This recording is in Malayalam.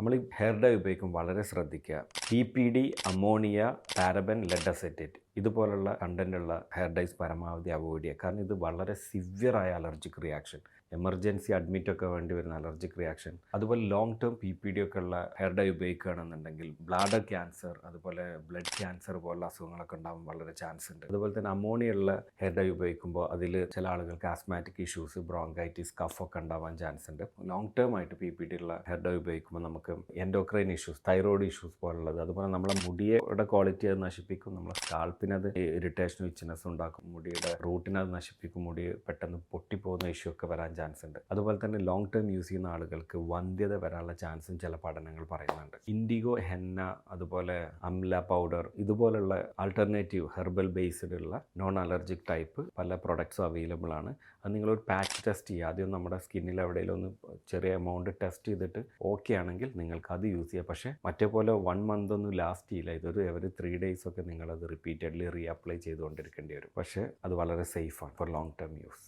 നമ്മൾ ഈ ഹെയർ ഡൈ ഉപയോഗിക്കുമ്പോൾ വളരെ ശ്രദ്ധിക്കുക. PPD, ammonia, paraben, lead acetate ഇതുപോലുള്ള കണ്ടൻറ്റുള്ള ഹെയർ ഡൈസ് പരമാവധി അവോയ്ഡ് ചെയ്യുക. കാരണം ഇത് വളരെ സിവിയറായ അലർജിക് റിയാക്ഷൻ, എമർജൻസി അഡ്മിറ്റൊക്കെ വേണ്ടി വരുന്ന അലർജിക് റിയാക്ഷൻ, അതുപോലെ ലോങ് ടേം PPD ഒക്കെ ഉള്ള ഹെയർ ഡൈ ഉപയോഗിക്കുകയാണെന്നുണ്ടെങ്കിൽ ബ്ലാഡർ ക്യാൻസർ, അതുപോലെ ബ്ലഡ് ക്യാൻസർ പോലുള്ള അസുഖങ്ങളൊക്കെ ഉണ്ടാകാൻ വളരെ ചാൻസ് ഉണ്ട്. അതുപോലെ തന്നെ അമോണിയ ഉള്ള ഹെയർ ഡൈ ഉപയോഗിക്കുമ്പോൾ അതിൽ ചില ആളുകൾക്ക് ആസ്മാറ്റിക് ഇഷ്യൂസ്, ബ്രോങ്കൈറ്റിസ്, കഫൊക്കെ ഉണ്ടാവാൻ ചാൻസ് ഉണ്ട്. ലോങ് ടേം ആയിട്ട് PPD ഉള്ള ഹെയർ ഡൈ ഉപയോഗിക്കുമ്പോൾ നമുക്ക് എൻഡോക്രൈൻ ഇഷ്യൂസ്, തൈറോയ്ഡ് ഇഷ്യൂസ് പോലുള്ളത്, അതുപോലെ നമ്മളെ മുടിയുടെ ക്വാളിറ്റി അത് നശിപ്പിക്കും, നമ്മളെ സ്കാൾപ്പിനത് ഇറിറ്റേഷൻ, ഇച്ചിനെസ് ഉണ്ടാക്കും, മുടിയുടെ റൂട്ടിനത് നശിപ്പിക്കും, മുടി പെട്ടെന്ന് പൊട്ടിപ്പോകുന്ന ഇഷ്യൂ ഒക്കെ വരാൻ ചാൻസ് ഉണ്ട്. അതുപോലെ തന്നെ ലോങ് ടേം യൂസ് ചെയ്യുന്ന ആളുകൾക്ക് വന്ധ്യത വരാനുള്ള ചാൻസും ചില പഠനങ്ങൾ പറയുന്നുണ്ട്. ഇൻഡിഗോ, ഹെന്ന, അതുപോലെ അംല പൗഡർ ഇതുപോലുള്ള ആൾട്ടർനേറ്റീവ് ഹെർബൽ ബേസ്ഡ് ഉള്ള നോൺ അലർജിക് ടൈപ്പ് പല പ്രൊഡക്ട്സും അവൈലബിൾ ആണ്. അത് നിങ്ങളൊരു പാച്ച് ടെസ്റ്റ് ചെയ്യുക. ആദ്യം നമ്മുടെ സ്കിന്നിൽ എവിടെയെങ്കിലും ഒന്ന് ചെറിയ എമൗണ്ട് ടെസ്റ്റ് ചെയ്തിട്ട് ഓക്കെ ആണെങ്കിൽ നിങ്ങൾക്ക് അത് യൂസ് ചെയ്യുക. പക്ഷേ മറ്റേ പോലെ 1 month ഒന്നും ലാസ്റ്റ് ചെയ്യില്ല. ഇതൊരു എവറി 3 days ഒക്കെ നിങ്ങളത് റിപ്പീറ്റഡ്ലി റീഅപ്ലൈ ചെയ്തുകൊണ്ടിരിക്കേണ്ടി വരും. പക്ഷേ അത് വളരെ സേഫാണ് ഫോർ ലോങ് ടേം യൂസ്.